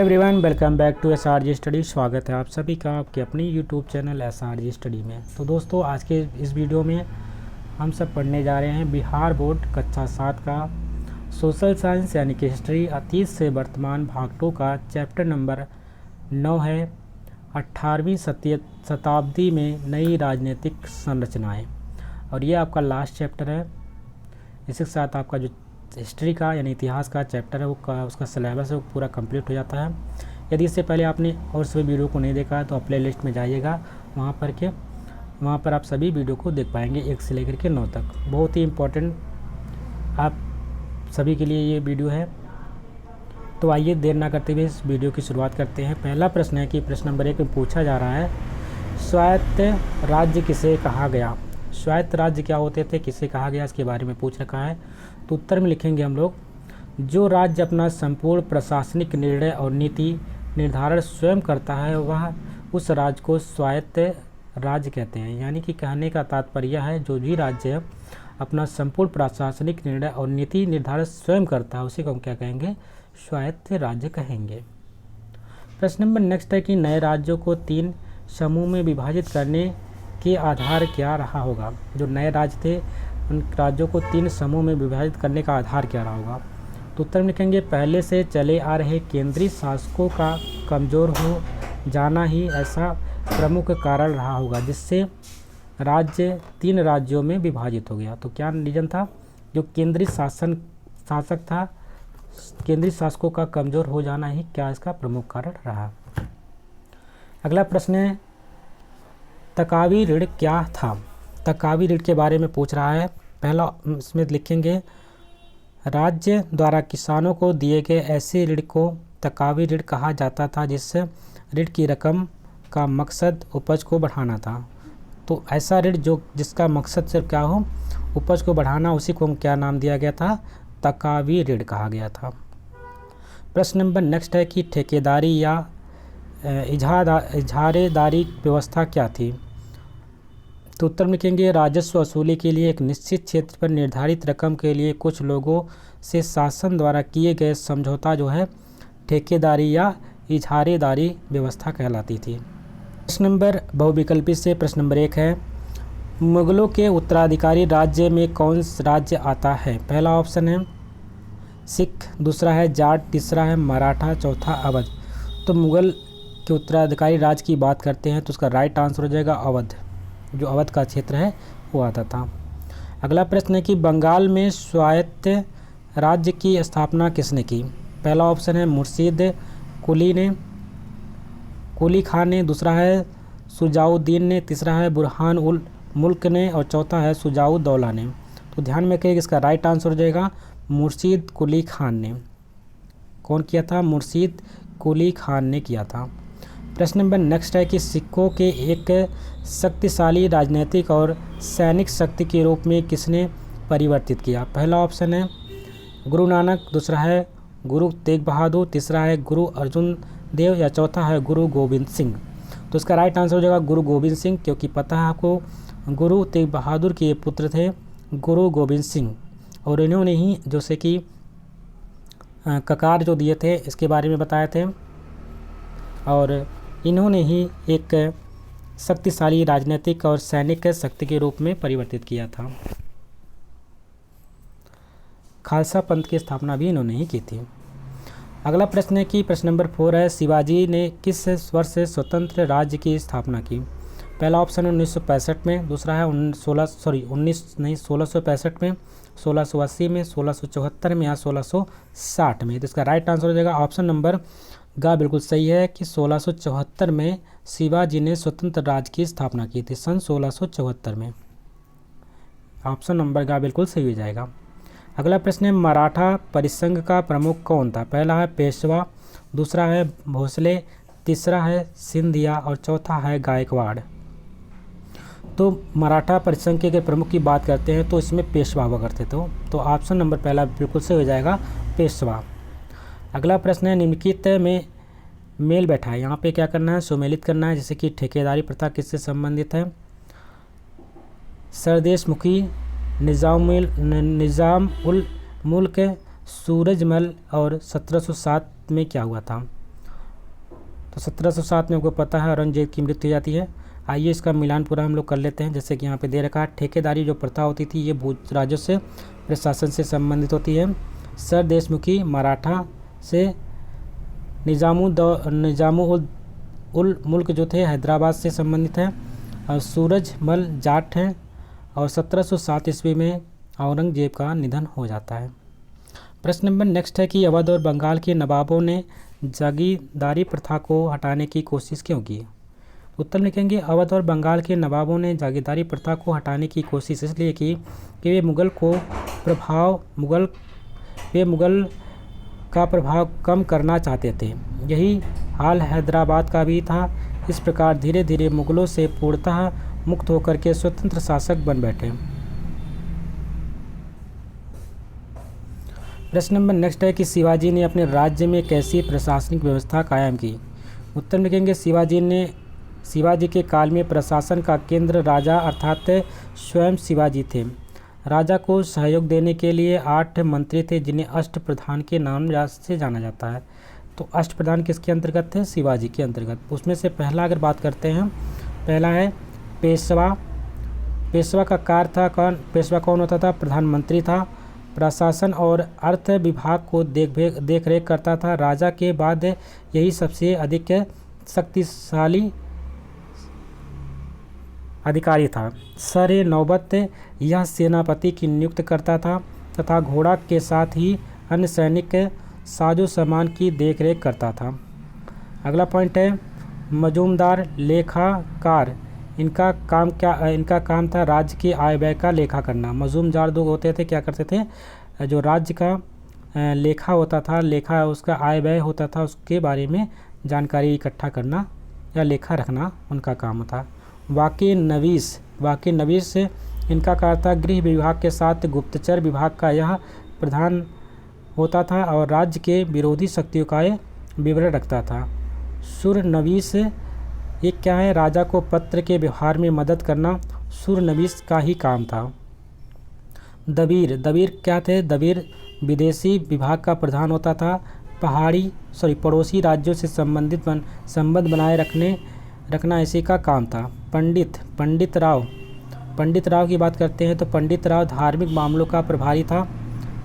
Everyone welcome back to SRG study. स्वागत है आप सभी का आपके अपनी यूट्यूब चैनल SRG स्टडी में। तो दोस्तों, आज के इस वीडियो में हम सब पढ़ने जा रहे हैं बिहार बोर्ड कक्षा 7 का सोशल साइंस यानी कि हिस्ट्री अतीत से वर्तमान भाग 2 का चैप्टर नंबर 9 है 18वीं शताब्दी में नई राजनीतिक संरचनाएं। और ये आपका लास्ट चैप्टर है। इसी के साथ आपका जो हिस्ट्री का यानी इतिहास का चैप्टर है उसका सिलेबस है वो पूरा कंप्लीट हो जाता है। यदि इससे पहले आपने और सभी वीडियो को नहीं देखा है तो आप प्ले लिस्ट में जाइएगा, वहाँ पर आप सभी वीडियो को देख पाएंगे 1 से लेकर के 9 तक। बहुत ही इम्पोर्टेंट आप सभी के लिए ये वीडियो है। तो आइए देर ना करते हुए इस वीडियो की शुरुआत करते हैं। पहला प्रश्न है कि प्रश्न नंबर 1 में पूछा जा रहा है, स्वायत्त राज्य किसे कहा गया। स्वायत्त राज्य क्या होते थे, किसे कहा गया, इसके बारे में पूछ रखा है। तो उत्तर में लिखेंगे हम लोग, जो राज्य अपना संपूर्ण प्रशासनिक निर्णय और नीति निर्धारण स्वयं करता है वह उस राज्य को स्वायत्त राज्य कहते हैं। यानी कि कहने का तात्पर्य है जो भी राज्य अपना संपूर्ण प्रशासनिक निर्णय और नीति निर्धारण स्वयं करता है उसी को हम क्या कहेंगे, स्वायत्त राज्य कहेंगे। प्रश्न नंबर नेक्स्ट है कि नए राज्यों को 3 समूह में विभाजित करने के आधार क्या रहा होगा। जो नए राज्य थे उन राज्यों को 3 समूह में विभाजित करने का आधार क्या रहा होगा। तो उत्तर में लिखेंगे, पहले से चले आ रहे केंद्रीय शासकों का कमज़ोर हो जाना ही ऐसा प्रमुख कारण रहा होगा जिससे राज्य 3 राज्यों में विभाजित हो गया। तो क्या रीजन था, जो केंद्रीय शासक था, केंद्रीय शासकों का कमज़ोर हो जाना ही क्या इसका प्रमुख कारण रहा। अगला प्रश्न है, तकावी ऋण क्या था। तकावी ऋण के बारे में पूछ रहा है। पहला इसमें लिखेंगे, राज्य द्वारा किसानों को दिए गए ऐसे ऋण को तकावी ऋण कहा जाता था जिससे ऋण की रकम का मकसद उपज को बढ़ाना था। तो ऐसा ऋण जिसका मकसद सिर्फ क्या हो, उपज को बढ़ाना, उसी को हम क्या नाम दिया गया था, तकावी ऋण कहा गया था। प्रश्न नंबर नेक्स्ट है कि ठेकेदारी या इजारेदारी व्यवस्था क्या थी। तो उत्तर में लिखेंगे, राजस्व वसूली के लिए एक निश्चित क्षेत्र पर निर्धारित रकम के लिए कुछ लोगों से शासन द्वारा किए गए समझौता जो है ठेकेदारी या इजारेदारी व्यवस्था कहलाती थी। प्रश्न नंबर बहुविकल्पी से प्रश्न नंबर 1 है, मुगलों के उत्तराधिकारी राज्य में कौन राज्य आता है। पहला ऑप्शन है सिख, दूसरा है जाट, तीसरा है मराठा, चौथा अवध। तो मुगल के उत्तराधिकारी राज्य की बात करते हैं तो उसका राइट आंसर हो जाएगा अवध। जो अवध का क्षेत्र है वो आता था। अगला प्रश्न है कि बंगाल में स्वायत्त राज्य की स्थापना किसने की। पहला ऑप्शन है मुर्शीद कुली खान ने, दूसरा है सुजाउद्दीन ने, तीसरा है बुरहान उल मुल्क ने और चौथा है सुजाउद्दौला ने। तो ध्यान में रखिएगा इसका राइट आंसर हो जाएगा मुर्शीद कुली खान ने। कौन किया था, मुर्शीद कुली खान ने किया था। प्रश्न नंबर नेक्स्ट है कि सिखों के एक शक्तिशाली राजनीतिक और सैनिक शक्ति के रूप में किसने परिवर्तित किया। पहला ऑप्शन है गुरु नानक, दूसरा है गुरु तेग बहादुर, तीसरा है गुरु अर्जुन देव या चौथा है गुरु गोविंद सिंह। तो इसका राइट आंसर हो जाएगा गुरु गोविंद सिंह, क्योंकि पता है आपको गुरु तेग बहादुर के पुत्र थे गुरु गोविंद सिंह और इन्होंने ही जैसे कि ककार जो दिए थे इसके बारे में बताए थे और इन्होंने ही एक शक्तिशाली राजनीतिक और सैनिक शक्ति के रूप में परिवर्तित किया था। खालसा पंथ की स्थापना भी इन्होंने ही की थी। अगला प्रश्न है कि प्रश्न नंबर 4 है, शिवाजी ने किस वर्ष स्वतंत्र राज्य की स्थापना की। पहला ऑप्शन है 1965 में, दूसरा है 1665 में, 1680 में, 1674 में या 1660 में। तो इसका राइट आंसर हो जाएगा ऑप्शन नंबर गा बिल्कुल सही है कि 1674 में शिवाजी ने स्वतंत्र राज्य की स्थापना की थी, सन 1674 में। ऑप्शन नंबर गा बिल्कुल सही हो जाएगा। अगला प्रश्न है, मराठा परिसंघ का प्रमुख कौन था। पहला है पेशवा, दूसरा है भोसले, तीसरा है सिंधिया और चौथा है गायकवाड़। तो मराठा परिसंघ के अगर प्रमुख की बात करते हैं तो इसमें पेशवा हुआ करते थे। तो ऑप्शन नंबर पहला बिल्कुल सही हो जाएगा, पेशवा। अगला प्रश्न है, निम्नलिखित में मेल बैठा है। यहाँ पे क्या करना है, सुमेलित करना है। जैसे कि ठेकेदारी प्रथा किससे संबंधित है। सरदेशमुखी, निज़ाम उल मुल्क, सूरजमल और 1707 में क्या हुआ था। तो 1707 में आपको पता है औरंगजेब की मृत्यु हो जाती है। आइए इसका मिलान पूरा हम लोग कर लेते हैं। जैसे कि यहाँ पे दे रखा है, ठेकेदारी जो प्रथा होती थी ये भू राजस्व प्रशासन से संबंधित होती है। सर देशमुखी मराठा से, निजामुल उल मुल्क जो थे हैदराबाद से संबंधित हैं, और सूरजमल जाट हैं, और 1707 ईस्वी में औरंगजेब का निधन हो जाता है। प्रश्न नंबर नेक्स्ट है कि अवध और बंगाल के नवाबों ने जागीरदारी प्रथा को हटाने की कोशिश क्यों की? उत्तर लिखेंगे, अवध और बंगाल के नवाबों ने जागीरदारी प्रथा को हटाने की कोशिश इसलिए की कि वे मुगल का प्रभाव कम करना चाहते थे। यही हाल हैदराबाद का भी था। इस प्रकार धीरे धीरे मुगलों से पूर्णतः मुक्त होकर के स्वतंत्र शासक बन बैठे। प्रश्न नंबर नेक्स्ट है कि शिवाजी ने अपने राज्य में कैसी प्रशासनिक व्यवस्था कायम की? उत्तर लिखेंगे, शिवाजी के काल में प्रशासन का केंद्र राजा अर्थात स्वयं शिवाजी थे। राजा को सहयोग देने के लिए 8 मंत्री थे जिन्हें अष्टप्रधान के नाम से जाना जाता है। तो अष्टप्रधान किसके अंतर्गत थे? शिवाजी के अंतर्गत। उसमें से पहला अगर बात करते हैं, पहला है पेशवा। पेशवा का कार्य था पेशवा कौन होता था? प्रधानमंत्री था। प्रशासन और अर्थ विभाग को देख रेख करता था। राजा के बाद यही सबसे अधिक शक्तिशाली अधिकारी था। सर नौबत यह सेनापति की नियुक्त करता था तथा घोड़ा के साथ ही अन्य सैनिक साजो सामान की देखरेख करता था। अगला पॉइंट है मजूमदार लेखाकार। इनका काम था राज्य की आय व्यय का लेखा करना। मजूमदार दो होते थे, क्या करते थे? जो राज्य का लेखा होता था, लेखा उसका आय व्यय होता था, उसके बारे में जानकारी इकट्ठा करना या लेखा रखना उनका काम था। वाक़ई नवीस इनका कार्य था गृह विभाग के साथ गुप्तचर विभाग का यह प्रधान होता था और राज्य के विरोधी शक्तियों का विवरण रखता था। सुरनवीस ये क्या है? राजा को पत्र के व्यवहार में मदद करना सुरनवीस का ही काम था। दबीर क्या थे? दबीर विदेशी विभाग का प्रधान होता था। पड़ोसी राज्यों से संबंध बनाए रखना इसी का काम था। पंडित राव की बात करते हैं तो पंडित राव धार्मिक मामलों का प्रभारी था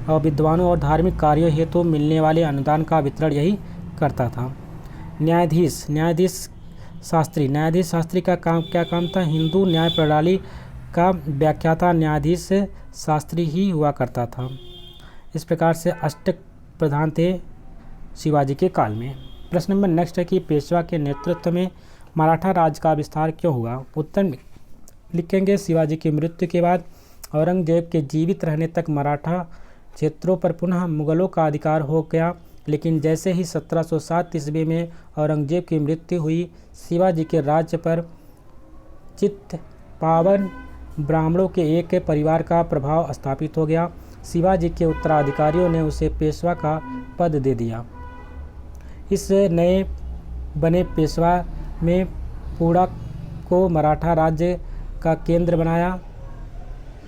और विद्वानों और धार्मिक कार्यों हेतु मिलने वाले अनुदान का वितरण यही करता था। न्यायाधीश शास्त्री का क्या काम था? हिंदू न्याय प्रणाली का व्याख्याता न्यायाधीश शास्त्री ही हुआ करता था। इस प्रकार से अष्टक प्रधान थे शिवाजी के काल में। प्रश्न नंबर नेक्स्ट है कि पेशवा के नेतृत्व में मराठा राज्य का विस्तार क्यों हुआ? उत्तर लिखेंगे, शिवाजी की मृत्यु के बाद औरंगजेब के जीवित रहने तक मराठा क्षेत्रों पर पुनः मुगलों का अधिकार हो गया, लेकिन जैसे ही 1707 ईस्वी में औरंगजेब की मृत्यु हुई, शिवाजी के राज्य पर चित्पावन ब्राह्मणों के एक परिवार का प्रभाव स्थापित हो गया। शिवाजी के उत्तराधिकारियों ने उसे पेशवा का पद दे दिया। इस नए बने पेशवा में पुणा को मराठा राज्य का केंद्र बनाया।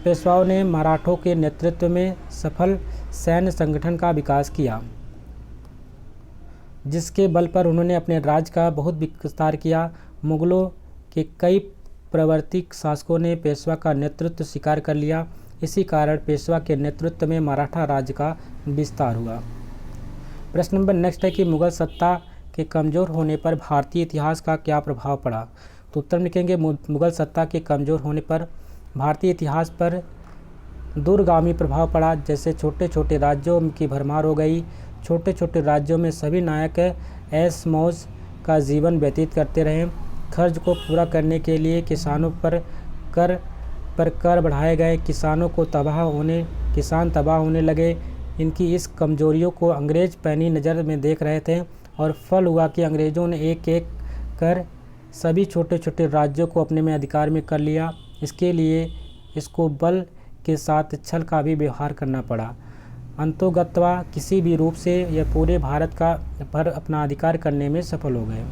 पेशवाओं ने मराठों के नेतृत्व में सफल सैन्य संगठन का विकास किया, जिसके बल पर उन्होंने अपने राज्य का बहुत विस्तार किया। मुगलों के कई प्रवर्तिक शासकों ने पेशवा का नेतृत्व स्वीकार कर लिया। इसी कारण पेशवा के नेतृत्व में मराठा राज्य का विस्तार हुआ। प्रश्न नंबर नेक्स्ट है कि मुगल सत्ता के कमज़ोर होने पर भारतीय इतिहास का क्या प्रभाव पड़ा? तो उत्तर लिखेंगे, मुगल सत्ता के कमज़ोर होने पर भारतीय इतिहास पर दूरगामी प्रभाव पड़ा। जैसे छोटे छोटे राज्यों की भरमार हो गई। छोटे छोटे राज्यों में सभी नायक ऐश मौज का जीवन व्यतीत करते रहे। खर्च को पूरा करने के लिए किसानों पर कर बढ़ाए गए। किसान तबाह होने लगे। इनकी इस कमजोरियों को अंग्रेज पैनी नज़र में देख रहे थे और फल हुआ कि अंग्रेज़ों ने एक एक कर सभी छोटे छोटे राज्यों को अपने में अधिकार में कर लिया। इसके लिए इसको बल के साथ छल का भी व्यवहार करना पड़ा। अंतोगत्वा किसी भी रूप से यह पूरे भारत पर अपना अधिकार करने में सफल हो गए।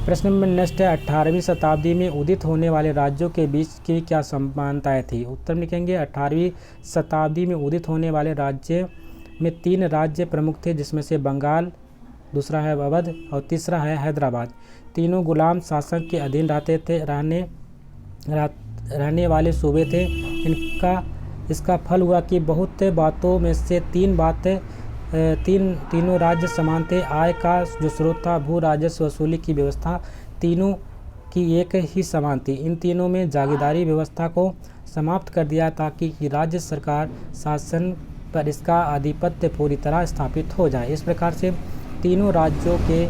प्रश्न नंबर नेक्स्ट है, 18वीं शताब्दी में उदित होने वाले राज्यों के बीच की क्या समानताएं थी? उत्तर लिखेंगे, 18वीं शताब्दी में उदित होने वाले राज्य में 3 राज्य प्रमुख थे, जिसमें से बंगाल, दूसरा है अवध और तीसरा है हैदराबाद। तीनों गुलाम शासक के अधीन रहने वाले सूबे थे। इसका फल हुआ कि बहुत बातों में से तीनों राज्य समान थे। आय का जो स्रोत था, भू राजस्व वसूली की व्यवस्था तीनों की एक ही समान थी। इन तीनों में जागीरदारी व्यवस्था को समाप्त कर दिया ताकि राज्य सरकार शासन पर इसका आधिपत्य पूरी तरह स्थापित हो जाए। इस प्रकार से तीनों राज्यों के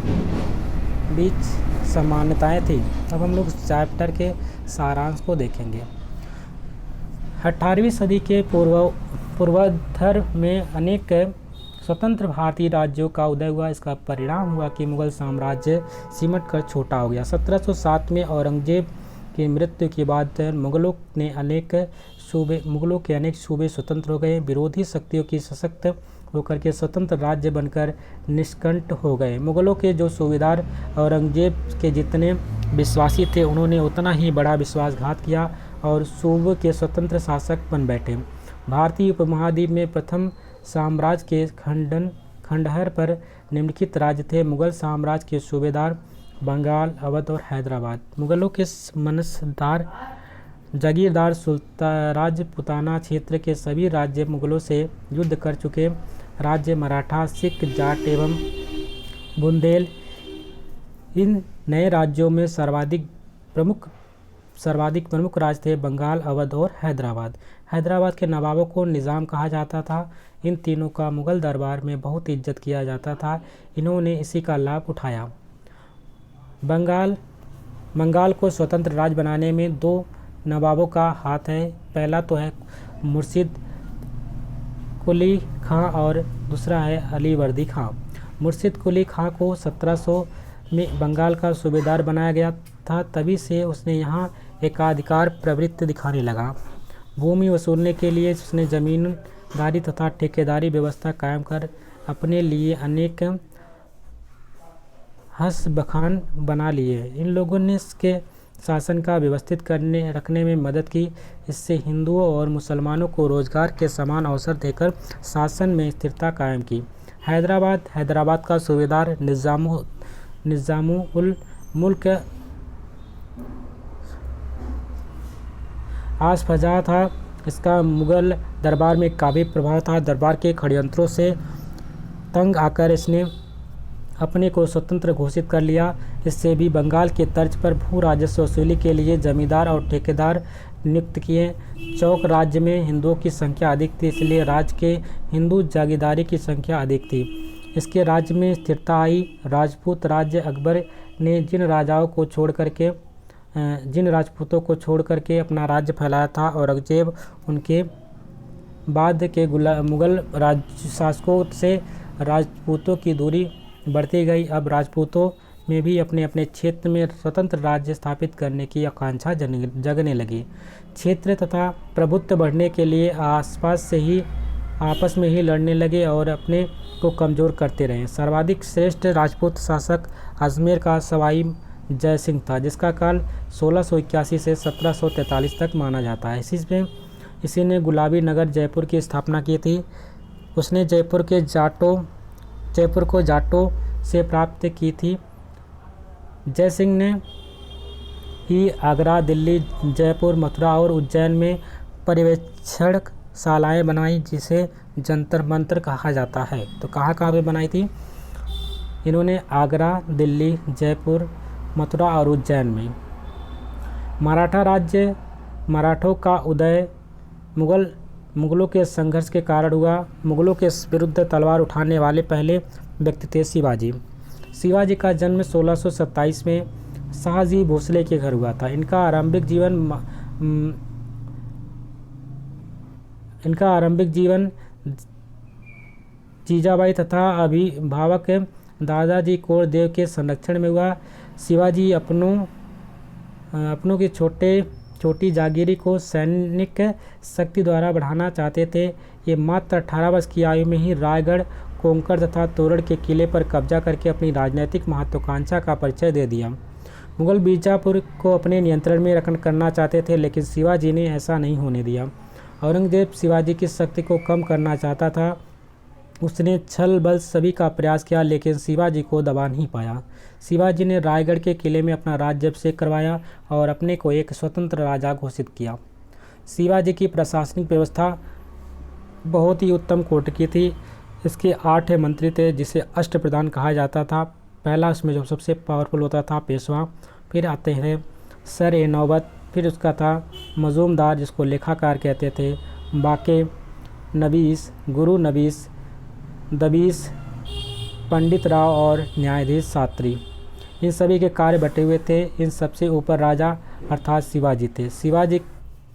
बीच समानताएं थी। अब हम लोग चैप्टर के सारांश को देखेंगे। 18वीं सदी के पूर्वार्ध में अनेक स्वतंत्र भारतीय राज्यों का उदय हुआ। इसका परिणाम हुआ कि मुगल साम्राज्य सिमट कर छोटा हो गया। 1707 में औरंगजेब की मृत्यु के बाद मुगलों के अनेक सूबे स्वतंत्र हो गए। विरोधी शक्तियों की सशक्त होकर के स्वतंत्र राज्य बनकर निष्कंठ हो गए। मुगलों के जो सूबेदार औरंगजेब के जितने विश्वासी थे, उन्होंने उतना ही बड़ा विश्वासघात किया और सूबे के स्वतंत्र शासक बन बैठे। भारतीय उपमहाद्वीप में प्रथम साम्राज्य के खंडहर पर निम्नलिखित राज्य थे। मुगल साम्राज्य के सूबेदार बंगाल, अवध और हैदराबाद। मुगलों के मनसदार जागीरदार राजपुताना क्षेत्र के सभी राज्य मुगलों से युद्ध कर चुके राज्य मराठा, सिख, जाट एवं बुंदेल। इन नए राज्यों में सर्वाधिक प्रमुख राज्य थे बंगाल, अवध और हैदराबाद। हैदराबाद के नवाबों को निज़ाम कहा जाता था। इन तीनों का मुगल दरबार में बहुत इज्जत किया जाता था। इन्होंने इसी का लाभ उठाया। बंगाल को स्वतंत्र राज्य बनाने में दो नवाबों का हाथ है। पहला तो है मुर्शिद कुली खां और दूसरा है अलीवर्दी खां। मुर्शिद कुली खां को 1700 में बंगाल का सूबेदार बनाया गया था। तभी से उसने यहाँ एकाधिकार प्रवृत्ति दिखाने लगा। भूमि वसूलने के लिए उसने जमींदारी तथा ठेकेदारी व्यवस्था कायम कर अपने लिए अनेक हसबखान बना लिए। इन लोगों ने इसके शासन का व्यवस्थित रखने में मदद की। इससे हिंदुओं और मुसलमानों को रोजगार के समान अवसर देकर शासन में स्थिरता कायम की। हैदराबाद का सूबेदार निज़ामुल मुल्क आसफजाह था। इसका मुगल दरबार में काफ़ी प्रभाव था। दरबार के षड्यंत्रों से तंग आकर इसने अपने को स्वतंत्र घोषित कर लिया। इससे भी बंगाल के तर्ज पर भू राजस्व वसूली के लिए जमींदार और ठेकेदार नियुक्त किए। चौक राज्य में हिंदुओं की संख्या अधिक थी, इसलिए राज्य के हिंदू जागीरदारी की संख्या अधिक थी। इसके राज्य में स्थिरता आई। राजपूत राज्य अकबर ने जिन राजपूतों को छोड़ करके अपना राज्य फैलाया था। औरंगजेब उनके बाद के मुगल शासकों से राजपूतों की दूरी बढ़ती गई। अब राजपूतों में भी अपने अपने क्षेत्र में स्वतंत्र राज्य स्थापित करने की आकांक्षा जगने लगी। क्षेत्र तथा प्रभुत्व बढ़ने के लिए आपस में ही लड़ने लगे और अपने को कमज़ोर करते रहे। सर्वाधिक श्रेष्ठ राजपूत शासक अजमेर का सवाई जय सिंह था, जिसका काल 1681 से 1743 तक माना जाता है। इसी ने गुलाबी नगर जयपुर की स्थापना की थी। उसने जयपुर को जाटों से प्राप्त की थी। जय सिंह ने ही आगरा, दिल्ली, जयपुर, मथुरा और उज्जैन में पर्यवेक्षण शालाएँ बनाई, जिसे जंतर मंतर कहा जाता है। तो कहाँ पे बनाई थी इन्होंने? आगरा, दिल्ली, जयपुर, मथुरा और उज्जैन में। मराठा राज्य, मराठों का उदय मुगलों के संघर्ष के कारण हुआ। मुगलों के विरुद्ध तलवार उठाने वाले पहले व्यक्ति थे शिवाजी का जन्म 1627 में शाहजी भोसले के घर हुआ था। इनका आरंभिक जीवन जीजाबाई तथा अभिभावक दादाजी कोंडदेव के संरक्षण में हुआ। शिवाजी अपनों की छोटी जागीरी को सैनिक शक्ति द्वारा बढ़ाना चाहते थे। ये मात्र 18 वर्ष की आयु में ही रायगढ़, कोंकण तथा तोरण के किले पर कब्जा करके अपनी राजनीतिक महत्वाकांक्षा का परिचय दे दिया। मुगल बीजापुर को अपने नियंत्रण में करना चाहते थे, लेकिन शिवाजी ने ऐसा नहीं होने दिया। औरंगजेब शिवाजी की शक्ति को कम करना चाहता था। उसने छल बल सभी का प्रयास किया लेकिन शिवाजी को दबा नहीं पाया। शिवाजी ने रायगढ़ के किले में अपना राज्याभिषेक करवाया और अपने को एक स्वतंत्र राजा घोषित किया। शिवाजी की प्रशासनिक व्यवस्था बहुत ही उत्तम कोटि की थी। इसके 8 मंत्री थे जिसे अष्टप्रधान कहा जाता था। पहला उसमें जो सबसे पावरफुल होता था पेशवा, फिर आते हैं सर ए नौबत, फिर उसका था मजूमदार जिसको लेखाकार कहते थे, बाके नबीस, गुरु नबीस, दबीस, पंडित राव और न्यायाधीश शास्त्री। इन सभी के कार्य बटे हुए थे। इन सबसे ऊपर राजा अर्थात शिवाजी थे। शिवाजी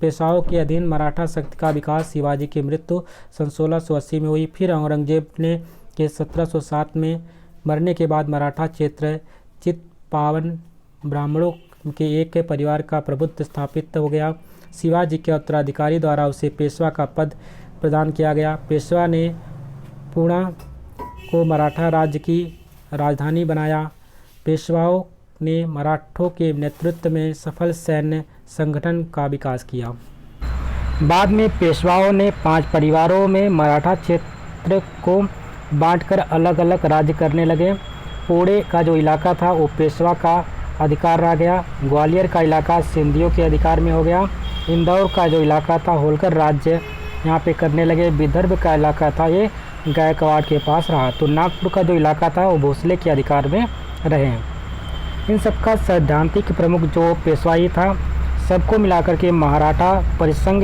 पेशवाओं के अधीन मराठा शक्ति का विकास शिवाजी की मृत्यु सन 1680 में हुई। फिर औरंगजेब ने के 1707 में मरने के बाद मराठा क्षेत्र चित्पावन ब्राह्मणों के एक परिवार का प्रभुत्व स्थापित हो गया। शिवाजी के उत्तराधिकारी द्वारा उसे पेशवा का पद प्रदान किया गया। पेशवा ने पूना को मराठा राज्य की राजधानी बनाया। पेशवाओं ने मराठों के नेतृत्व में सफल सैन्य संगठन का विकास किया। बाद में पेशवाओं ने 5 परिवारों में मराठा क्षेत्र को बांटकर अलग अलग राज्य करने लगे। पुणे का जो इलाका था वो पेशवा का अधिकार रह गया। ग्वालियर का इलाका सिंधियों के अधिकार में हो गया। इंदौर का जो इलाका था होलकर राज्य यहाँ पे करने लगे। विदर्भ का इलाका था ये गायकवाड़ के पास रहा। तो नागपुर का जो इलाका था वो भोसले के अधिकार में रहे। इन सबका सैद्धांतिक प्रमुख जो पेशवाई था, सबको मिलाकर के मराठा परिसंघ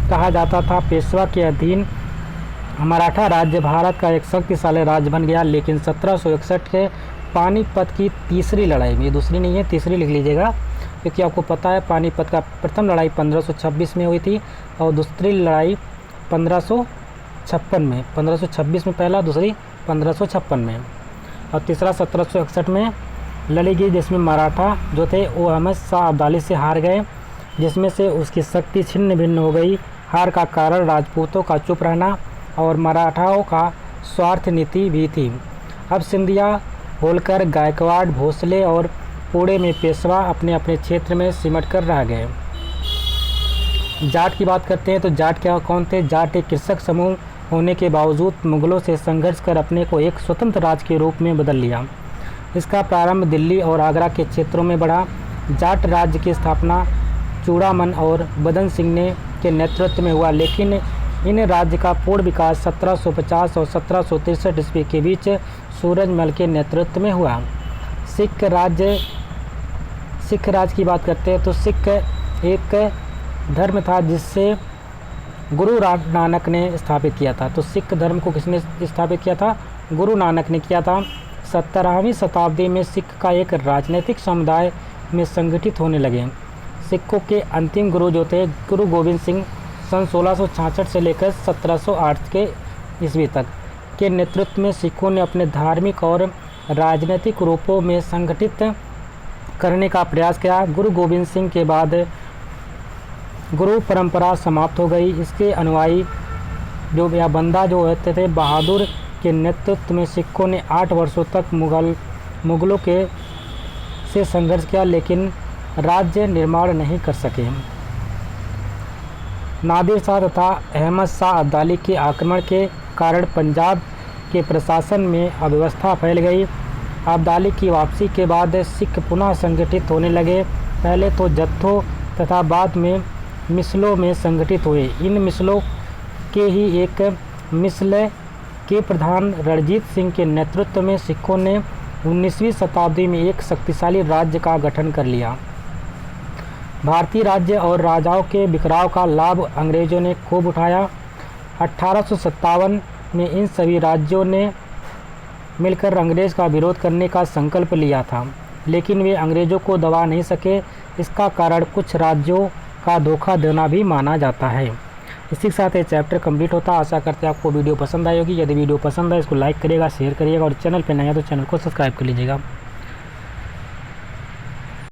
कहा जाता था। पेशवा के अधीन मराठा राज्य भारत का एक शक्तिशाली राज्य बन गया। लेकिन 1761 के पानीपत की तीसरी लड़ाई में, ये दूसरी नहीं है तीसरी लिख लीजिएगा क्योंकि आपको पता है पानीपत का प्रथम लड़ाई 1526 में हुई थी और दूसरी लड़ाई 1556 में। 1526 में पहला, दूसरी 1556 में और तीसरा 1761 में लड़ी गई, जिसमें मराठा जो थे वो अहमद शाह अब्दाली से हार गए, जिसमें से उसकी शक्ति छिन्न भिन्न हो गई। हार का कारण राजपूतों का चुप रहना और मराठाओं का स्वार्थ नीति भी थी। अब सिंधिया, होलकर, गायकवाड़, भोसले और पुणे में पेशवा अपने अपने क्षेत्र में सिमट कर रह गए। जाट की बात करते हैं तो जाट क्या कौन थे? जाट एक कृषक समूह होने के बावजूद मुगलों से संघर्ष कर अपने को एक स्वतंत्र राज्य के रूप में बदल लिया। इसका प्रारंभ दिल्ली और आगरा के क्षेत्रों में बढ़ा। जाट राज्य की स्थापना चूड़ामन और बदन सिंह ने के नेतृत्व में हुआ, लेकिन इन राज्य का पूर्ण विकास 1750 और 1763 ईस्वी के बीच सूरजमल के नेतृत्व में हुआ। सिख राज्य की बात करते हैं तो सिख एक धर्म था जिससे गुरु नानक ने स्थापित किया था। तो सिख धर्म को किसने स्थापित किया था? गुरु नानक ने किया था। 17वीं शताब्दी में सिख का एक राजनीतिक समुदाय में संगठित होने लगे। सिखों के अंतिम गुरु जो थे गुरु गोविंद सिंह सन 1666 से लेकर 1708 के ईस्वी तक के नेतृत्व में सिखों ने अपने धार्मिक और राजनीतिक रूपों में संगठित करने का प्रयास किया। गुरु गोविंद सिंह के बाद गुरु परंपरा समाप्त हो गई। इसके अनुयायी जो या बंदा जो होते थे बहादुर के नेतृत्व में सिखों ने 8 वर्षों तक मुगलों के से संघर्ष किया, लेकिन राज्य निर्माण नहीं कर सके। नादिर शाह तथा अहमद शाह अब्दाली के आक्रमण के कारण पंजाब के प्रशासन में अव्यवस्था फैल गई। अब्दाली की वापसी के बाद सिख पुनः संगठित होने लगे। पहले तो जत्थों तथा बाद में मिसलों में संगठित हुए। इन मिसलों के ही एक मिसल के प्रधान रणजीत सिंह के नेतृत्व में सिखों ने 19वीं शताब्दी में एक शक्तिशाली राज्य का गठन कर लिया। भारतीय राज्य और राजाओं के बिखराव का लाभ अंग्रेज़ों ने खूब उठाया। 1857 में इन सभी राज्यों ने मिलकर अंग्रेज़ का विरोध करने का संकल्प लिया था, लेकिन वे अंग्रेज़ों को दबा नहीं सके। इसका कारण कुछ राज्यों का धोखा देना भी माना जाता है। इसी के साथ ये चैप्टर कंप्लीट होता है। आशा करते हैं आपको वीडियो पसंद आई होगी। यदि वीडियो पसंद आए इसको लाइक करिएगा, शेयर करिएगा और चैनल पर नया तो चैनल को सब्सक्राइब कर लीजिएगा।